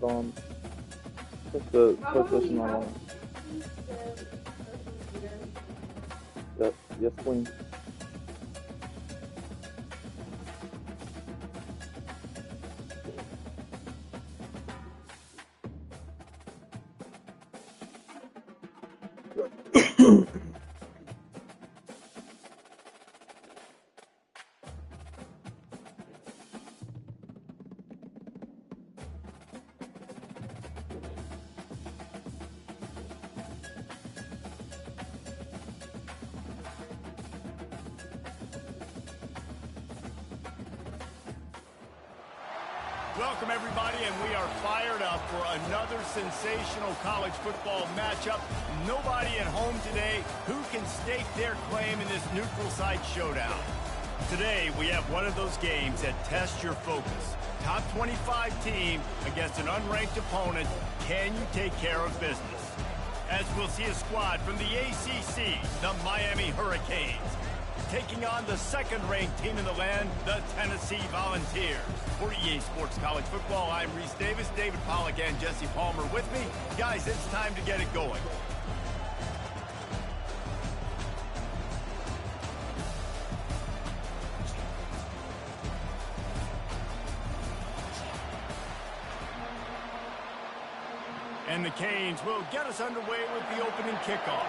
Don. Put this on. Yes, queen. Welcome, everybody, and we are fired up for another sensational college football matchup. Nobody at home today who can stake their claim in this neutral site showdown. Today, we have one of those games that tests your focus. Top 25 team against an unranked opponent. Can you take care of business? As we'll see a squad from the ACC, the Miami Hurricanes, taking on the second-ranked team in the land, the Tennessee Volunteers. For EA Sports College Football, I'm Reese Davis, David Pollack, and Jesse Palmer with me. Guys, it's time to get it going. And the Canes will get us underway with the opening kickoff.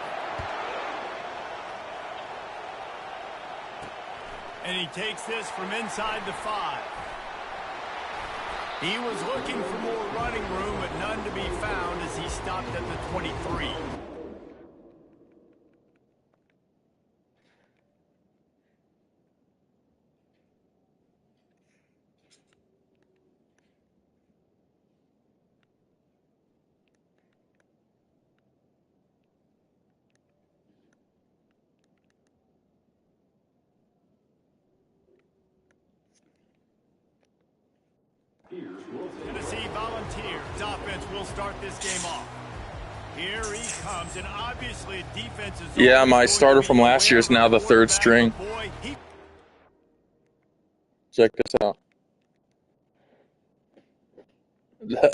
And he takes this from inside the 5. He was looking for more running room, but none to be found as he stopped at the 23. Tennessee Volunteers offense will start this game off. Here he comes, and obviously defense is... Yeah, my starter from last year is now the third string. Check this out.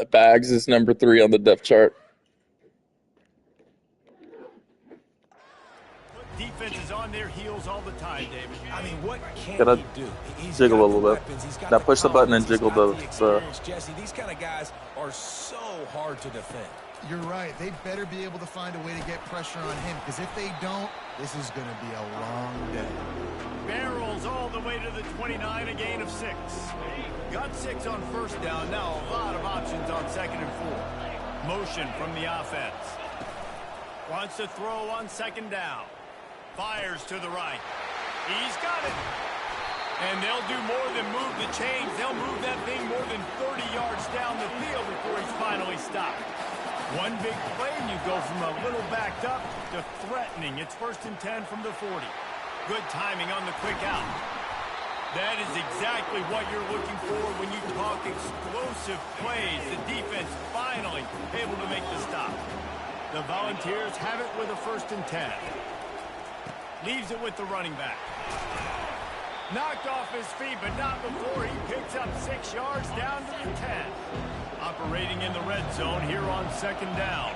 Bags is number 3 on the depth chart. Defense is on their heels all the time, David. I mean, what can he do? He's jiggle a little bit. Now push the button and jiggle the... Jesse, these kind of guys are so hard to defend. You're right. They better be able to find a way to get pressure on him, because if they don't, this is going to be a long day. Barrels all the way to the 29, a gain of 6. Got 6 on first down. Now a lot of options on second and 4. Motion from the offense. Wants to throw on second down. Fires to the right. He's got it. And they'll do more than move the chains. They'll move that thing more than 30 yards down the field before he's finally stopped. One big play, and you go from a little backed up to threatening. It's 1st and 10 from the 40. Good timing on the quick out. That is exactly what you're looking for when you talk explosive plays. The defense finally able to make the stop. The Volunteers have it with a 1st and 10. Leaves it with the running back. Knocked off his feet, but not before he picks up 6 yards down to the 10. Operating in the red zone here on second down.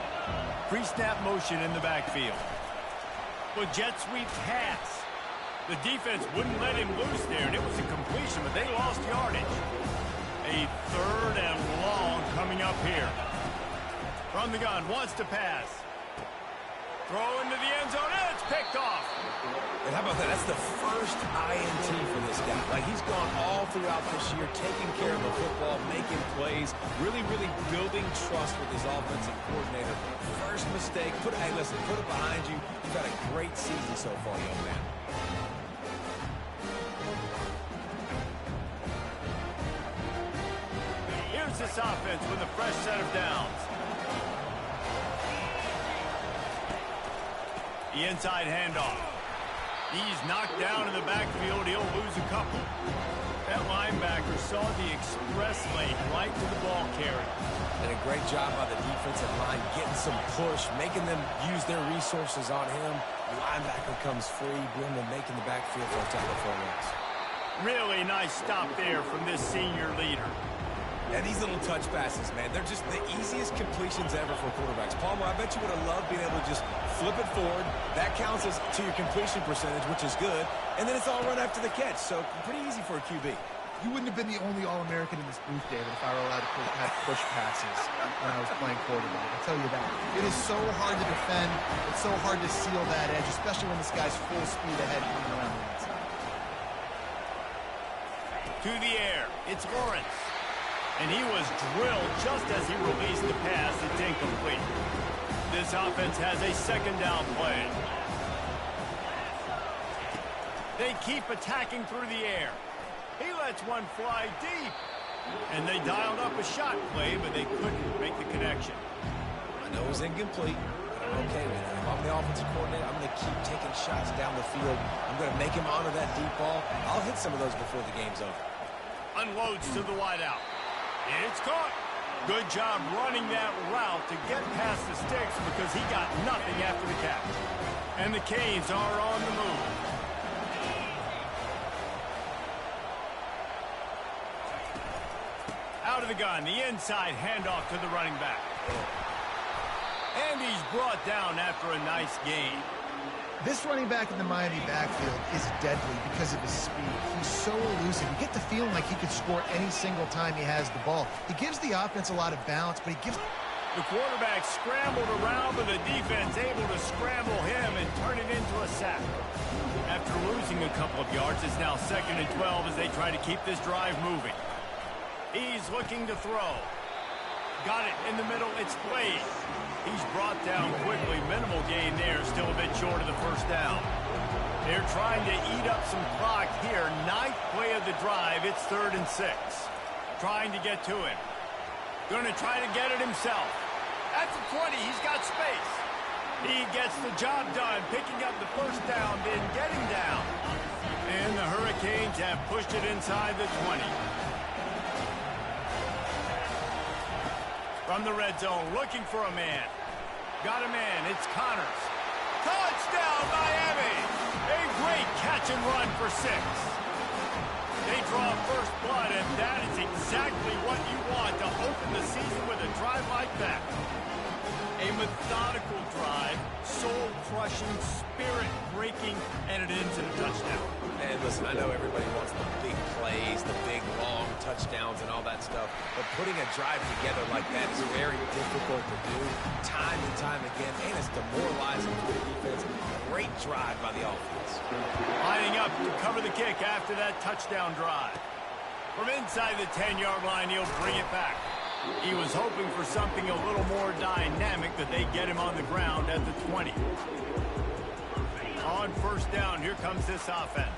Pre-snap motion in the backfield. Well, jet sweep pass. The defense wouldn't let him loose there, and it was a completion, but they lost yardage. A 3rd and long coming up here. From the gun, wants to pass. Throw into the end zone, and it's picked off. And how about that? That's the first INT for this guy. Like, he's gone all throughout this year, taking care of the football, making plays, really building trust with his offensive coordinator. First mistake, hey, listen, put it behind you. You've had a great season so far, young man. Here's this offense with a fresh set of downs. The inside handoff. He's knocked down in the backfield. He'll lose a couple. That linebacker saw the express lane right to the ball carrier. And a great job by the defensive line getting some push, making them use their resources on him. The linebacker comes free, bringing them making the backfield for a tackle for once. Really nice stop there from this senior leader. And these little touch passes, man, they're just the easiest completions ever for quarterbacks. Palmer, I bet you would have loved being able to just flip it forward. That counts as to your completion percentage, which is good. And then it's all run after the catch, so pretty easy for a QB. You wouldn't have been the only All-American in this booth, David, if I were allowed to have push passes when I was playing quarterback. I'll tell you that. It is so hard to defend. It's so hard to seal that edge, especially when this guy's full speed ahead coming around the inside. To the air, it's Lawrence. And he was drilled just as he released the pass. It's incomplete. This offense has a second down play. They keep attacking through the air. He lets one fly deep. And they dialed up a shot play, but they couldn't make the connection. I know it was incomplete, but I'm okay with it. If I'm the offensive coordinator, I'm going to keep taking shots down the field. I'm going to make him honor that deep ball. I'll hit some of those before the game's over. Unloads to the wideout. It's caught. Good job running that route to get past the sticks because he got nothing after the catch. And the Canes are on the move. Out of the gun, the inside handoff to the running back. And he's brought down after a nice gain. This running back in the Miami backfield is deadly because of his speed. He's so elusive. You get the feeling like he could score any single time he has the ball. He gives the offense a lot of balance, but he gives... The quarterback scrambled around, but the defense able to scramble him and turn it into a sack. After losing a couple of yards, it's now 2nd and 12 as they try to keep this drive moving. He's looking to throw. Got it in the middle. It's Blade. He's brought down quickly. Minimal gain there. Still a bit short of the first down. They're trying to eat up some clock here. 9th play of the drive. It's 3rd and 6. Trying to get to him. Going to try to get it himself. At the 20, he's got space. He gets the job done, picking up the first down, then getting down. And the Hurricanes have pushed it inside the 20. From the red zone, looking for a man. Got a man, it's Connors. Touchdown, Miami! A great catch and run for 6. They draw first blood, and that is exactly what you want to open the season with a drive like that. A methodical drive, soul-crushing, spirit-breaking, and it ends in a touchdown. And listen, I know everybody wants the big plays, the big, long touchdowns and all that stuff, but putting a drive together like that is very difficult to do time and time again, and it's demoralizing to the defense. Great drive by the offense. Lining up to cover the kick after that touchdown drive. From inside the 10-yard line, he'll bring it back. He was hoping for something a little more dynamic, that they get him on the ground at the 20. On first down, here comes this offense.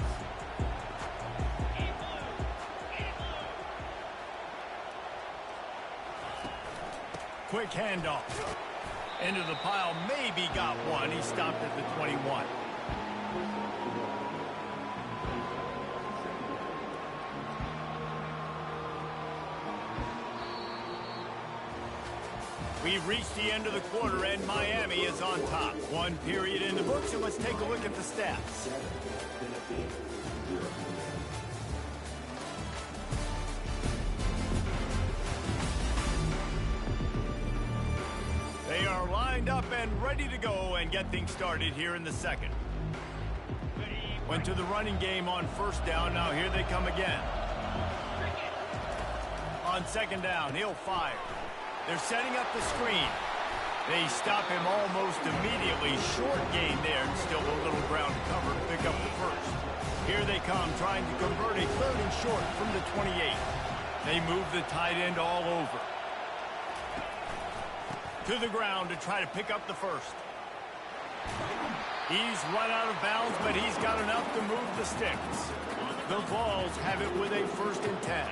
Quick handoff. Into the pile, maybe got one. He stopped at the 21. We've reached the end of the quarter, and Miami is on top. 1 period in the books, and let's take a look at the stats. They are lined up and ready to go and get things started here in the second. Went to the running game on first down. Now here they come again. On second down, he'll fire. They're setting up the screen. They stop him almost immediately. Short gain there, and still a little ground to cover to pick up the first. Here they come, trying to convert a 3rd and short from the 28. They move the tight end all over. To the ground to try to pick up the first. He's run out of bounds, but he's got enough to move the sticks. The Vols have it with a 1st and 10.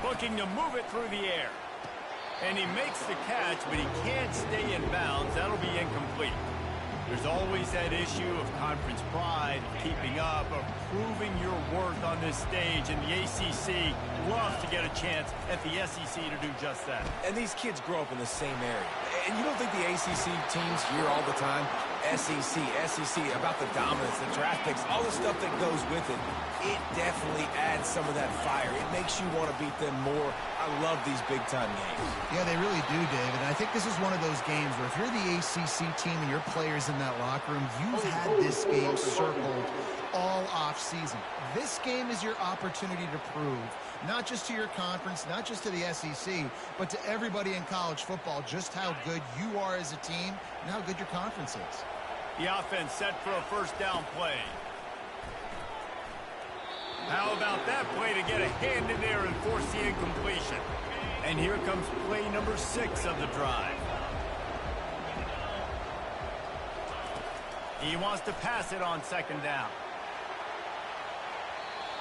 Looking to move it through the air. And he makes the catch, but he can't stay in bounds. That'll be incomplete. There's always that issue of conference pride, of keeping up, of proving your worth on this stage. And the ACC loves to get a chance at the SEC to do just that. And these kids grow up in the same area. And you don't think the ACC teams hear all the time, SEC, about the dominance, the draft picks, all the stuff that goes with it, it definitely adds some of that fire. It makes you want to beat them more. I love these big-time games. Yeah, they really do, David. And I think this is one of those games where if you're the ACC team and your players in that locker room, you've had this game circled all off-season. This game is your opportunity to prove, not just to your conference, not just to the SEC, but to everybody in college football, just how good you are as a team and how good your conference is. The offense set for a first down play. How about that play to get a hand in there and force the incompletion? And here comes play number 6 of the drive. He wants to pass it on second down.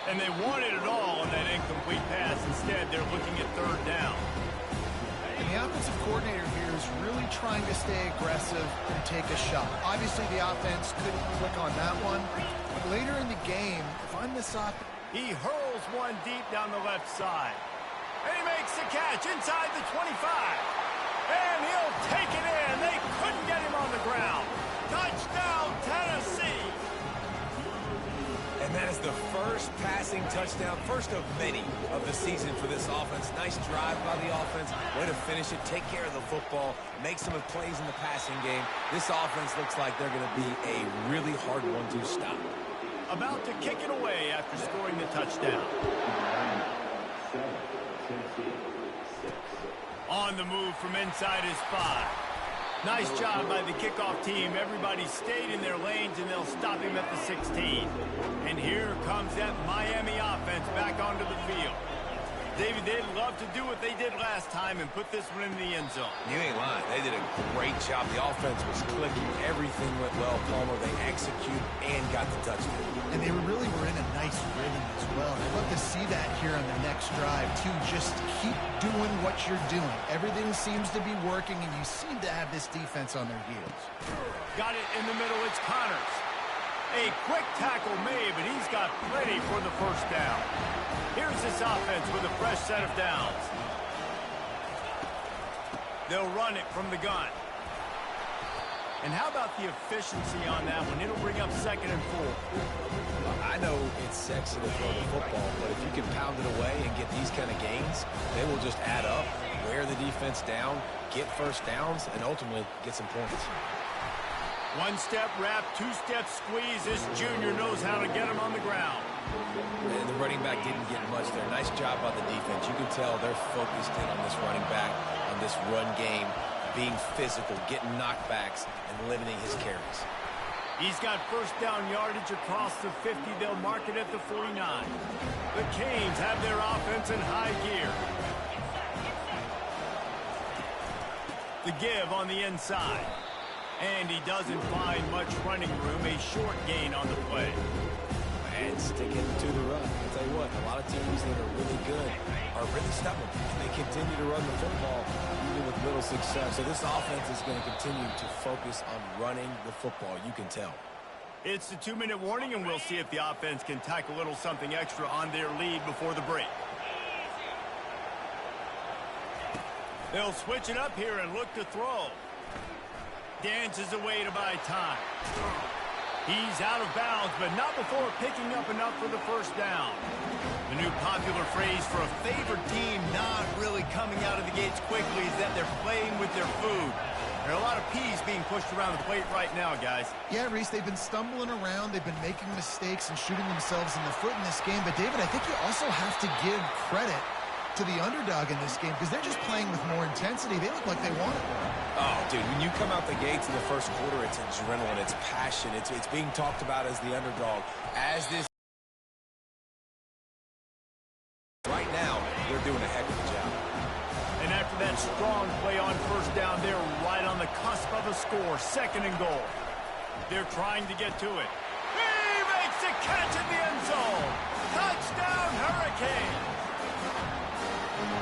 And they wanted it all on that incomplete pass. Instead, they're looking at third down. And the offensive coordinator here is really trying to stay aggressive and take a shot. Obviously, the offense couldn't click on that one. But later in the game, if I'm this offense... He hurls one deep down the left side. And he makes the catch inside the 25. And he'll take it in. They couldn't get him on the ground. Touchdown, Tennessee. And that is the first passing touchdown, first of many of the season for this offense. Nice drive by the offense. Way to finish it, take care of the football, make some plays in the passing game. This offense looks like they're going to be a really hard one to stop. About to kick it away after scoring the touchdown. On the move from inside his 5. Nice job by the kickoff team. Everybody stayed in their lanes, and they'll stop him at the 16. And here comes that Miami offense back onto the field. David, they'd love to do what they did last time and put this one in the end zone. You ain't lying. They did a great job. The offense was clicking. Everything went well, Palmer. They executed and got the touchdown. And they really were in a nice rhythm as well. I'd love to see that here on the next drive, too. Just keep doing what you're doing. Everything seems to be working, and you seem to have this defense on their heels. Got it in the middle. It's Connors. A quick tackle made, but he's got plenty for the first down. Here's this offense with a fresh set of downs. They'll run it from the gun. And how about the efficiency on that one? It'll bring up 2nd and 4. I know it's sexy to throw the football, but if you can pound it away and get these kind of gains, they will just add up, wear the defense down, get first downs, and ultimately get some points. One-step wrap, two-step squeeze. This junior knows how to get him on the ground. And the running back didn't get much there. Nice job by the defense. You can tell they're focused in on this running back, on this run game, being physical, getting knockbacks, and limiting his carries. He's got first down yardage across the 50. They'll mark it at the 49. The Canes have their offense in high gear. The give on the inside. And he doesn't find much running room. A short gain on the play. And stick it to the run. I'll tell you what, a lot of teams that are really good are really stubborn. And they continue to run the football even with little success. So this offense is going to continue to focus on running the football. You can tell. It's the 2-minute warning, and we'll see if the offense can tack a little something extra on their lead before the break. They'll switch it up here and look to throw. Dances away to buy time. He's out of bounds, but not before picking up enough for the first down. The new popular phrase for a favored team not really coming out of the gates quickly is that they're playing with their food. There are a lot of peas being pushed around the plate right now, guys. Yeah, Reese, they've been stumbling around. They've been making mistakes and shooting themselves in the foot in this game. But, David, I think you also have to give credit to the underdog in this game because they're just playing with more intensity. They look like they want it more. Oh, dude, when you come out the gates in the first quarter, it's adrenaline, it's passion, it's being talked about as the underdog. As this right now, they're doing a heck of a job. And after that strong play on first down, they're right on the cusp of a score, 2nd and goal. They're trying to get to it. He makes the catch in the end zone. Touchdown, Hurricane.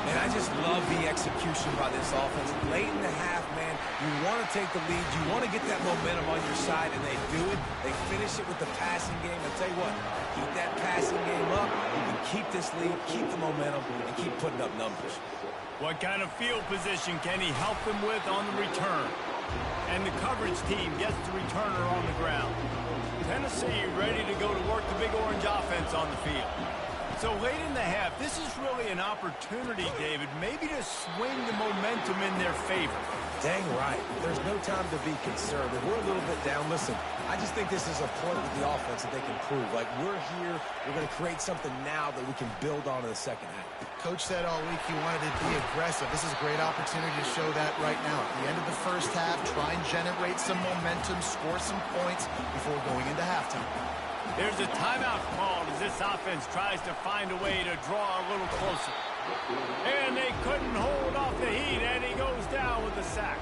And I just love the execution by this offense. Late in the half, man, you want to take the lead. You want to get that momentum on your side, and they do it. They finish it with the passing game. I'll tell you what, keep that passing game up. You can keep this lead, keep the momentum, and keep putting up numbers. What kind of field position can he help them with on the return? And the coverage team gets the returner on the ground. Tennessee ready to go to work the Big Orange offense on the field. So late in the half, this is really an opportunity, David, maybe to swing the momentum in their favor. Dang right. There's no time to be concerned. If we're a little bit down, listen, I just think this is a point with the offense that they can prove. Like, we're here, we're going to create something now that we can build on in the second half. Coach said all week he wanted to be aggressive. This is a great opportunity to show that right now. At the end of the first half, try and generate some momentum, score some points before going into halftime. There's a timeout called as this offense tries to find a way to draw a little closer. And they couldn't hold off the heat, and he goes down with the sack.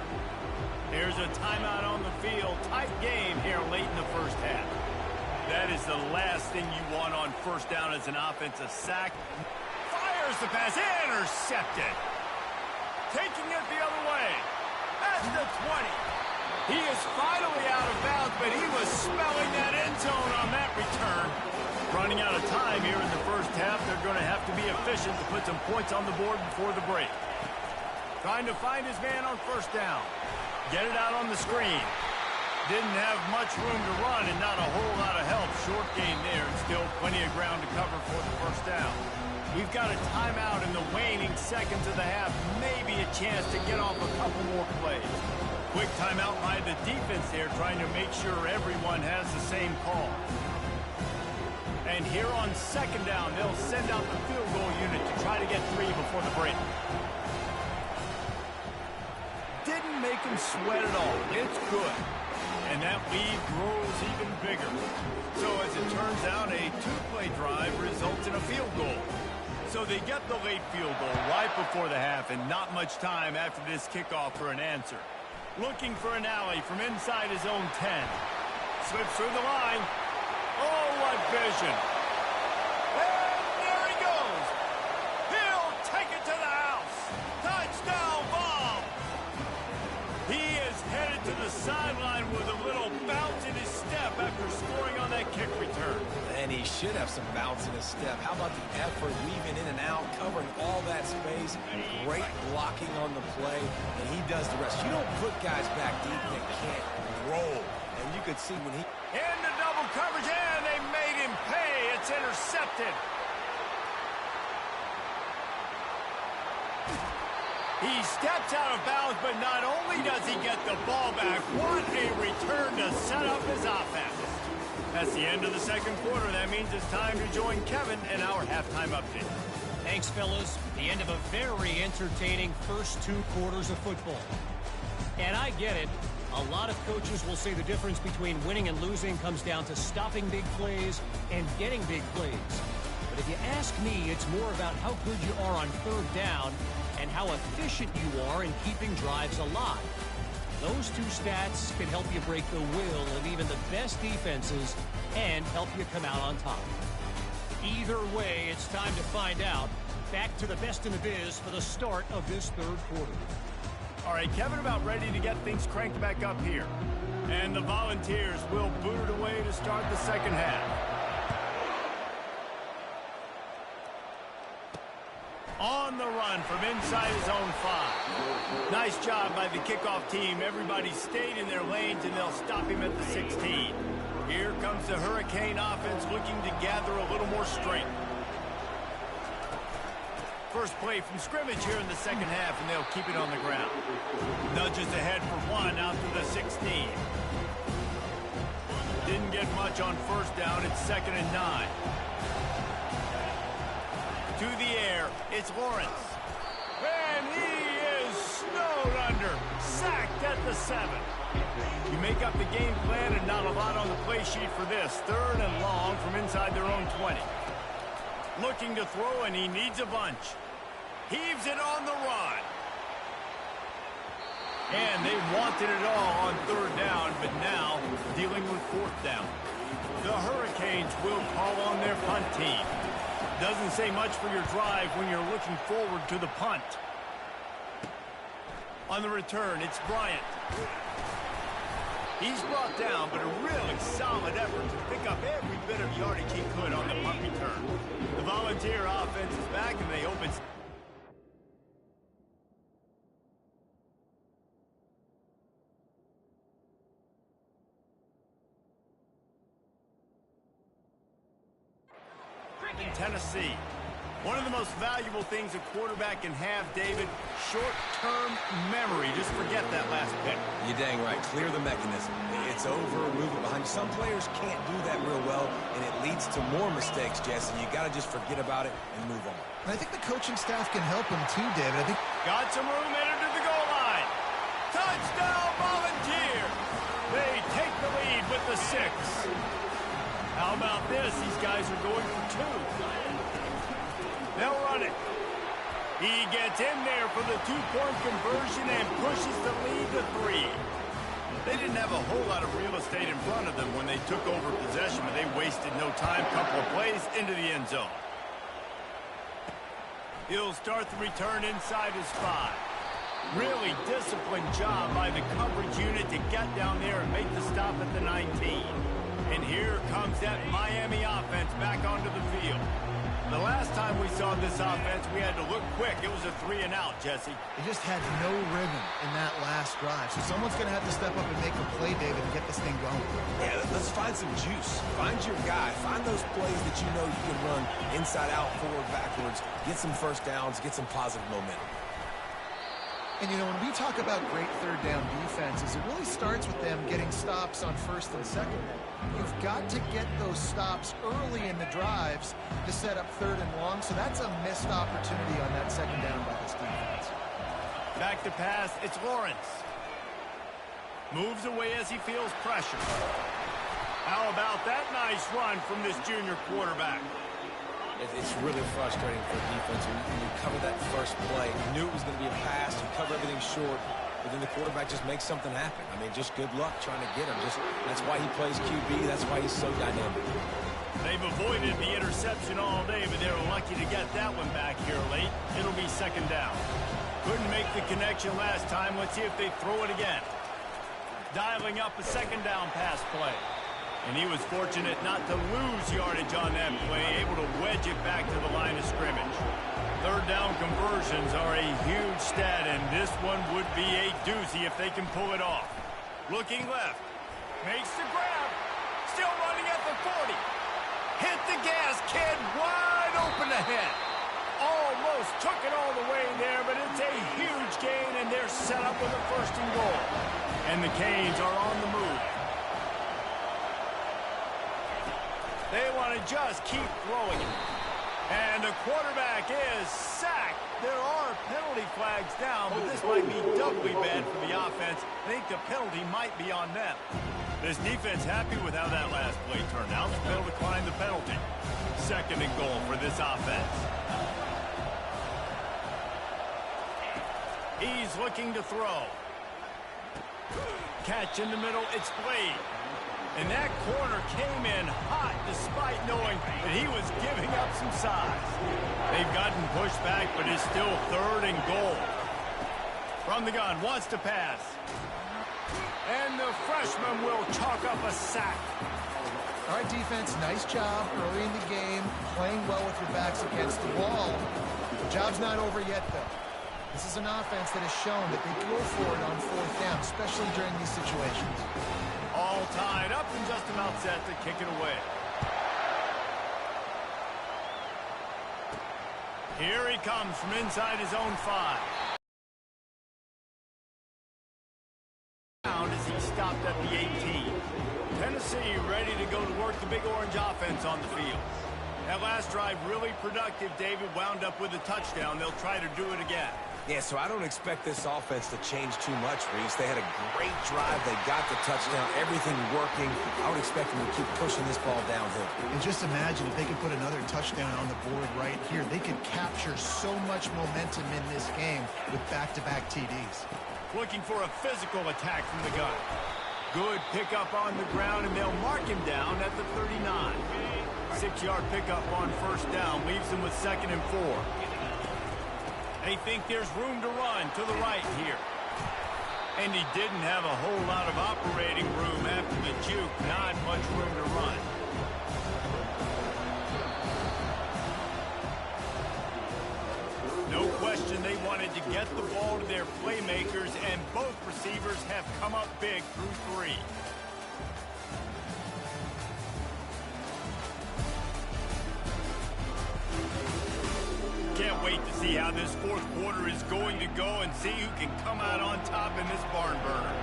There's a timeout on the field. Tight game here late in the first half. That is the last thing you want on first down as an offensive sack. Fires the pass, intercepted. Taking it the other way. At the 20. He is finally out of bounds, but he was smelling that end zone on that return. Running out of time here in the first half. They're going to have to be efficient to put some points on the board before the break. Trying to find his man on first down. Get it out on the screen. Didn't have much room to run and not a whole lot of help. Short gain there and still plenty of ground to cover for the first down. We've got a timeout in the waning seconds of the half. Maybe a chance to get off a couple more plays. Quick timeout by the defense there, trying to make sure everyone has the same call. And here on second down, they'll send out the field goal unit to try to get 3 before the break. Didn't make him sweat at all. It's good. And that lead grows even bigger. So as it turns out, a 2-play drive results in a field goal. So they get the late field goal right before the half and not much time after this kickoff for an answer. Looking for an alley from inside his own 10. Slips through the line. Oh, what vision. And there he goes. He'll take it to the house. Touchdown ball. He is headed to the sideline with a little bounce in his step after scoring on that kick return. And he should have some bounce in his step. How about the effort, weaving in and out, covering all that space, great blocking on the play, and he does the rest. You don't put guys back deep that can't roll. And you could see when he... Into double coverage, and they made him pay. It's intercepted. He steps out of bounds, but not only does he get the ball back, what a return to set up his offense. That's the end of the second quarter. That means it's time to join Kevin in our halftime update. Thanks, fellas. The end of a very entertaining first 2 quarters of football. And I get it. A lot of coaches will say the difference between winning and losing comes down to stopping big plays and getting big plays. But if you ask me, it's more about how good you are on third down and how efficient you are in keeping drives alive. Those 2 stats can help you break the will of even the best defenses and help you come out on top. Either way, it's time to find out. Back to the best in the biz for the start of this third quarter. All right, Kevin about ready to get things cranked back up here. And the Volunteers will boot it away to start the second half. On the run from inside his own 5. Nice job by the kickoff team. Everybody stayed in their lanes, and they'll stop him at the 16. Here comes the Hurricane offense looking to gather a little more strength. First play from scrimmage here in the second half, and they'll keep it on the ground. Nudges ahead for 1 out to the 16. Didn't get much on first down. It's 2nd and 9. To the air, it's Lawrence. And he is snowed under. Sacked at the 7. You make up the game plan and not a lot on the play sheet for this. 3rd and long from inside their own 20. Looking to throw, and he needs a bunch. Heaves it on the run. And they wanted it all on 3rd down, but now dealing with 4th down. The Hurricanes will call on their punt team. Doesn't say much for your drive when you're looking forward to the punt. On the return, it's Bryant. He's brought down, but a really solid effort to pick up every bit of yardage he could on the punt return. The Volunteer offense is back, and they open... Tennessee. One of the most valuable things a quarterback can have, David, short-term memory. Just forget that last pick. You're dang right. Clear the mechanism. It's over, move it behind you. Some players can't do that real well, and it leads to more mistakes, Jesse. You got to just forget about it and move on. And I think the coaching staff can help him too, David. I think Got some room, headed to the goal line. Touchdown, Volunteer. They take the lead with the 6. How about this? These guys are going for 2. They'll run it. He gets in there for the 2-point conversion and pushes the lead to 3. They didn't have a whole lot of real estate in front of them when they took over possession, but they wasted no time. Couple of plays into the end zone. He'll start the return inside his 5. Really disciplined job by the coverage unit to get down there and make the stop at the 19. And here comes that Miami offense back onto the field. The last time we saw this offense, we had to look quick. It was a 3-and-out, Jesse. they just had no rhythm in that last drive. So someone's going to have to step up and make a play, David, and get this thing going. Yeah, let's find some juice. Find your guy. Find those plays that you know you can run inside out, forward, backwards. Get some first downs. Get some positive momentum. And, you know, when we talk about great third down defenses, it really starts with them getting stops on first and second. You've got to get those stops early in the drives to set up third and long, so that's a missed opportunity on that second down by this defense. Back to pass, it's Lawrence. Moves away as he feels pressure. How about that nice run from this junior quarterback? It's really frustrating for defense when you cover that first play. You knew it was going to be a pass. You cover everything short, but then the quarterback just makes something happen. I mean, just good luck trying to get him. That's why he plays QB. That's why he's so dynamic. They've avoided the interception all day, but they were lucky to get that one back here late. It'll be second down. Couldn't make the connection last time. Let's see if they throw it again. Dialing up a second down pass play. And he was fortunate not to lose yardage on that play, able to wedge it back to the line of scrimmage. Third down conversions are a huge stat, and this one would be a doozy if they can pull it off. Looking left. Makes the grab. Still running at the 40. Hit the gas, kid. Wide open ahead. Almost took it all the way there, but it's a huge gain, and they're set up with a first and goal. And the Canes are on the move. They want to just keep throwing it. And the quarterback is sacked. There are penalty flags down, but this might be doubly bad for the offense. I think the penalty might be on them. This defense happy with how that last play turned out. They'll decline the penalty. Second and goal for this offense. He's looking to throw. Catch in the middle. It's Blade. And that corner came in hot despite knowing that he was giving up some size. They've gotten pushed back, but it's still third and goal. From the gun, wants to pass. And the freshman will chalk up a sack. All right, defense, nice job early in the game, playing well with your backs against the wall. The job's not over yet, though. This is an offense that has shown that they go for it on fourth down, especially during these situations. All tied up and just about set to kick it away. Here he comes from inside his own 5. As he stopped at the 18. Tennessee ready to go to work the Big Orange offense on the field. That last drive really productive. David wound up with a touchdown. They'll try to do it again. Yeah, so I don't expect this offense to change too much, Reese. They had a great drive. They got the touchdown. Everything working. I would expect them to keep pushing this ball downhill. And just imagine if they could put another touchdown on the board right here. They could capture so much momentum in this game with back-to-back TDs. Looking for a physical attack from the gun. Good pickup on the ground, and they'll mark him down at the 39. 6-yard pickup on first down leaves them with second and 4. They think there's room to run to the right here. And he didn't have a whole lot of operating room after the juke. Not much room to run. No question they wanted to get the ball to their playmakers, and both receivers have come up big through 3. wait to see how this fourth quarter is going to go and see who can come out on top in this barn burner.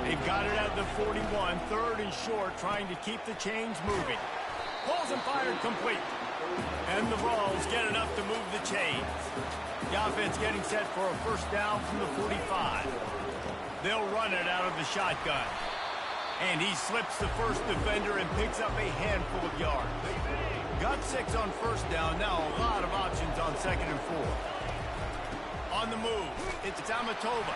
They've got it at the 41, third and short, trying to keep the chains moving. Pulls and fired complete. And the Vols get enough to move the chains. The offense getting set for a first down from the 45. They'll run it out of the shotgun. And he slips the first defender and picks up a handful of yards. Got 6 on first down. Now a lot of options on second and 4. On the move, it's Amatova.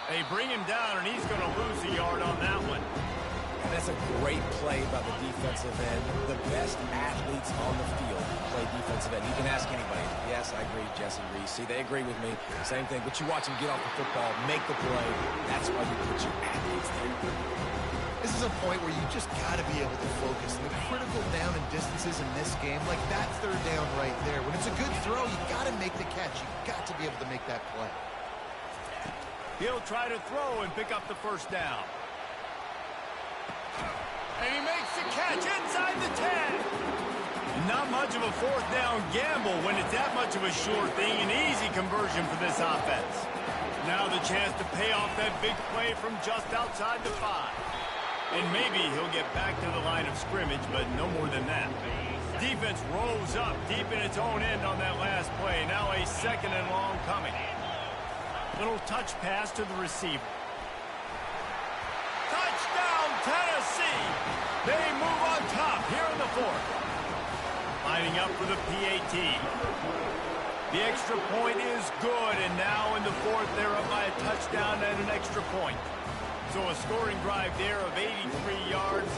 They bring him down, and he's going to lose a yard on that one. And that's a great play by the defensive end. The best athletes on the field play defensive end. You can ask anybody. Yes, I agree, Jesse Reese. See, they agree with me. Same thing. But you watch them get off the football, make the play. That's why you put your athletes there. This is a point where you just got to be able to focus. The critical down and distances in this game, like that third down right there. When it's a good throw, you got to make the catch. You got to be able to make that play. He'll try to throw and pick up the first down. And he makes the catch inside the 10. Not much of a fourth down gamble when it's that much of a sure thing. An easy conversion for this offense. Now the chance to pay off that big play from just outside the 5. And maybe he'll get back to the line of scrimmage, but no more than that. Defense rolls up deep in its own end on that last play. Now a second and long coming. Little touch pass to the receiver. Touchdown, Tennessee! They move on top here in the fourth. Lining up for the PAT. The extra point is good, and now in the fourth, they're up by a touchdown and an extra point. So a scoring drive there of 83 yards,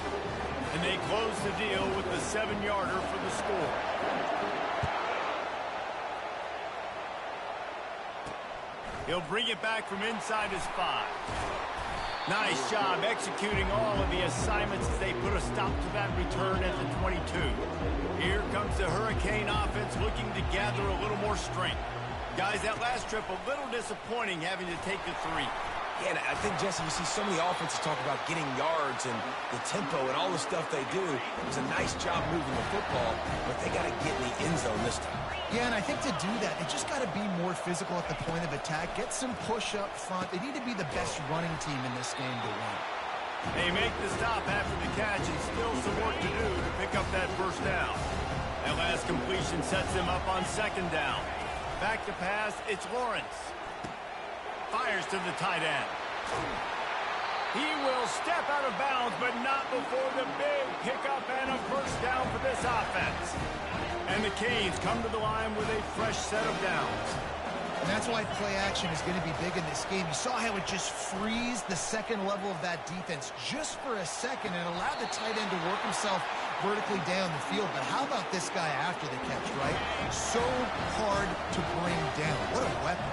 and they close the deal with the 7-yarder for the score. He'll bring it back from inside his 5. Nice job executing all of the assignments as they put a stop to that return at the 22. Here comes the Hurricane offense looking to gather a little more strength. Guys, that last trip a little disappointing having to take the 3. Yeah, and I think, Jesse, you see so many offenses talk about getting yards and the tempo and all the stuff they do. It was a nice job moving the football, but they got to get in the end zone this time. Yeah, and I think to do that, they just got to be more physical at the point of attack. Get some push up front. They need to be the best running team in this game to win. They make the stop after the catch and still some work to do to pick up that first down. That last completion sets them up on second down. Back to pass, it's Lawrence. Fires to the tight end. He will step out of bounds, but not before the big pickup and a first down for this offense. And the Canes come to the line with a fresh set of downs. And that's why play action is going to be big in this game. You saw how it just frees the second level of that defense just for a second and allowed the tight end to work himself vertically down the field. But how about this guy after the catch, right? So hard to bring down. What a weapon.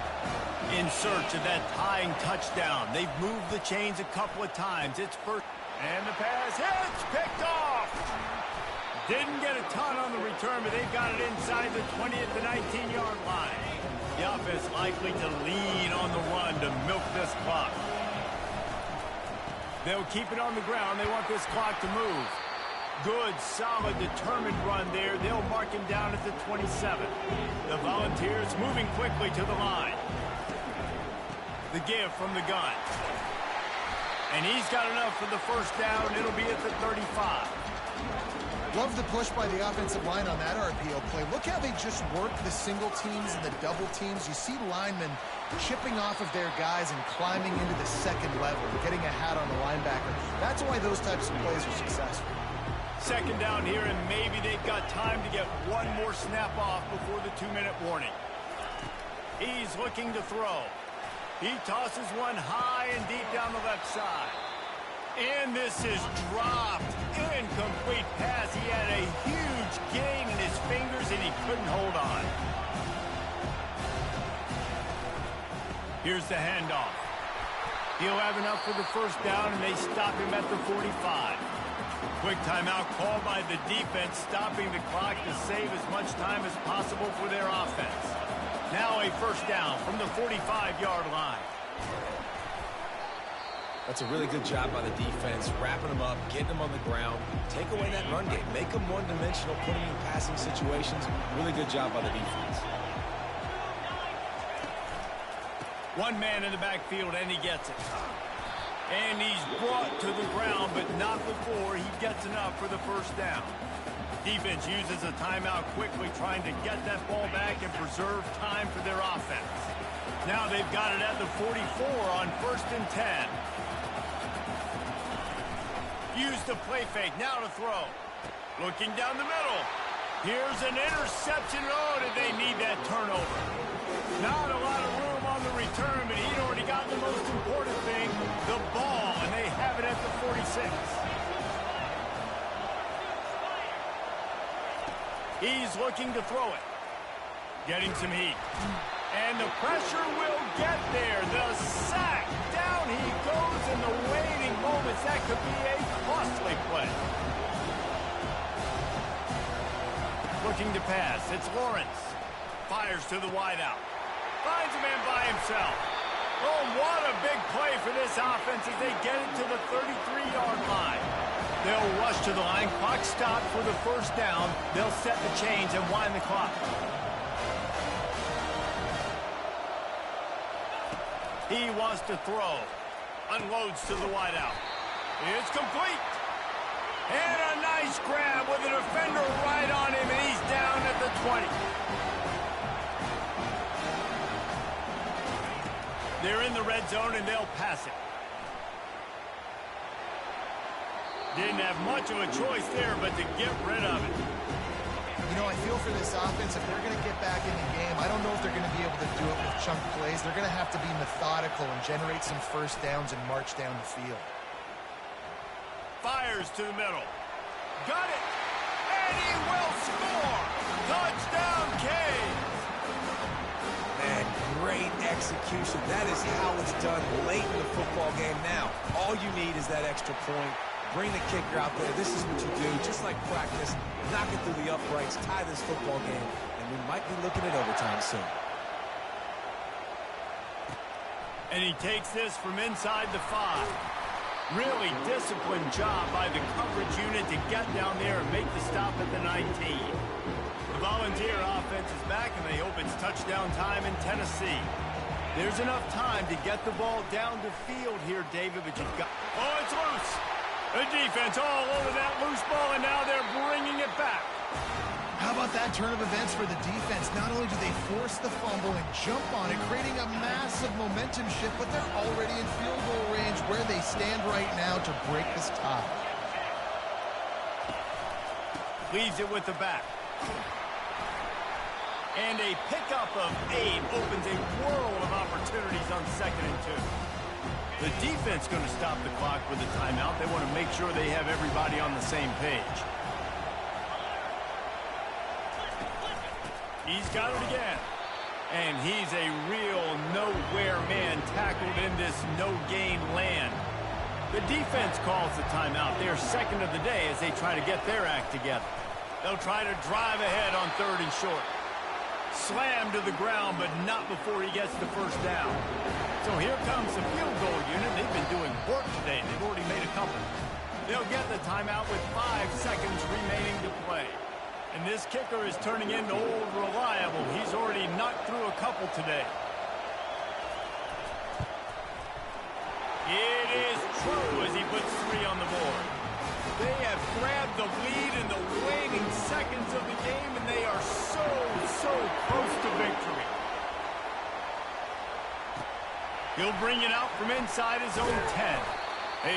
In search of that tying touchdown. They've moved the chains a couple of times. It's first. And the pass hits. Picked off. Didn't get a ton on the return, but they've got it inside the 20 at the 19-yard line. The offense likely to lean on the run to milk this clock. They'll keep it on the ground. They want this clock to move. Good, solid, determined run there. They'll mark him down at the 27. The Volunteers moving quickly to the line. The give from the gun. And he's got enough for the first down. It'll be at the 35. Love the push by the offensive line on that RPO play. Look how they just work the single teams and the double teams. You see linemen chipping off of their guys and climbing into the second level, getting a hat on the linebacker. That's why those types of plays are successful. Second down here, and maybe they've got time to get one more snap off before the 2-minute warning. He's looking to throw. He tosses one high and deep down the left side. And this is dropped. Incomplete pass. He had a huge gain in his fingers, and he couldn't hold on. Here's the handoff. He'll have enough for the first down, and they stop him at the 45. Quick timeout called by the defense, stopping the clock to save as much time as possible for their offense. Now a first down from the 45-yard line. That's a really good job by the defense, wrapping them up, getting them on the ground, take away that run game, make them one-dimensional, put them in passing situations. Really good job by the defense. One man in the backfield, and he gets it. And he's brought to the ground, but not before he gets enough for the first down. Defense uses a timeout quickly, trying to get that ball back and preserve time for their offense. Now they've got it at the 44 on 1st and 10. Use the play fake, now to throw. Looking down the middle. Here's an interception. Oh, did they need that turnover? Not a lot of room on the return, but he'd already got the most important thing, the ball, and they have it at the 46. He's looking to throw it. Getting some heat. And the pressure will get there. The sack. Down he goes in the waiting moments. That could be a costly play. Looking to pass. It's Lawrence. Fires to the wideout. Finds a man by himself. Oh, what a big play for this offense as they get it to the 33-yard line. They'll rush to the line. Clock stopped for the first down. They'll set the chains and wind the clock. He wants to throw. Unloads to the wideout. It's complete. And a nice grab with a defender right on him, and he's down at the 20. They're in the red zone, and they'll pass it. Didn't have much of a choice there, but to get rid of it. You know, I feel for this offense, if they're going to get back in the game, I don't know if they're going to be able to do it with chunk plays. They're going to have to be methodical and generate some first downs and march down the field. Fires to the middle. Got it. And he will score. Touchdown, Canes. Man, great execution. That is how it's done late in the football game now. All you need is that extra point. Bring the kicker out there. This is what you do. Just like practice, knock it through the uprights, tie this football game, and we might be looking at overtime soon. And he takes this from inside the 5. Really disciplined job by the coverage unit to get down there and make the stop at the 19. The Volunteer offense is back, and they hope it's touchdown time in Tennessee. There's enough time to get the ball down the field here, David, but you've got... Oh, it's loose! The defense all over that loose ball, and now they're bringing it back. How about that turn of events for the defense? Not only do they force the fumble and jump on it, creating a massive momentum shift, but they're already in field goal range where they stand right now to break this tie. Leaves it with the back. And a pickup of 8 opens a world of opportunities on 2nd and 2. The defense going to stop the clock with a timeout. They want to make sure they have everybody on the same page. He's got it again. And he's a real nowhere man tackled in this no-gain land. The defense calls the timeout. They're second of the day as they try to get their act together. They'll try to drive ahead on 3rd and short. Slammed to the ground, but not before he gets the first down. So here comes the field goal unit. They've been doing work today. They've already made a couple. They'll get the timeout with 5 seconds remaining to play. And this kicker is turning into old reliable. He's already knocked through a couple today. It is true as he puts 3 on the board. They have grabbed the lead in the waning seconds of the game, and they are so close to victory. He'll bring it out from inside his own 10.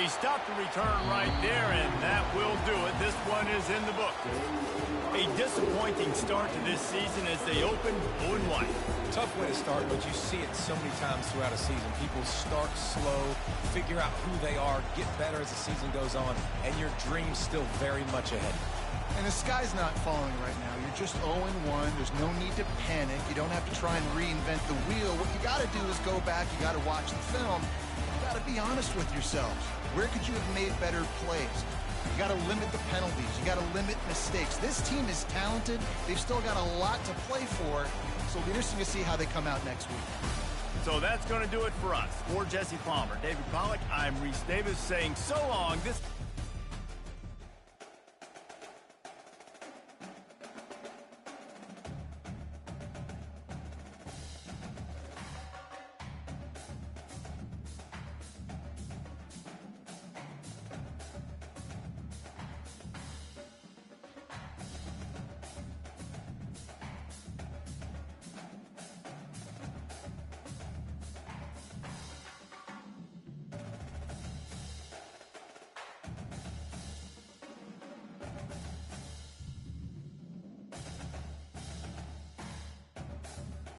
He stopped the return right there, and that will do it. This one is in the book. A disappointing start to this season as they open 0-1. Tough way to start, but you see it so many times throughout a season. People start slow, figure out who they are, get better as the season goes on, and your dream's still very much ahead. And the sky's not falling right now. You're just 0-1. There's no need to panic. You don't have to try and reinvent the wheel. What you got to do is go back. You got to watch the film. You got to be honest with yourselves. Where could you have made better plays? You got to limit the penalties. You got to limit mistakes. This team is talented. They've still got a lot to play for. So it'll be interesting to see how they come out next week. So that's going to do it for us. For Jesse Palmer, David Pollack, I'm Reese Davis saying so long. This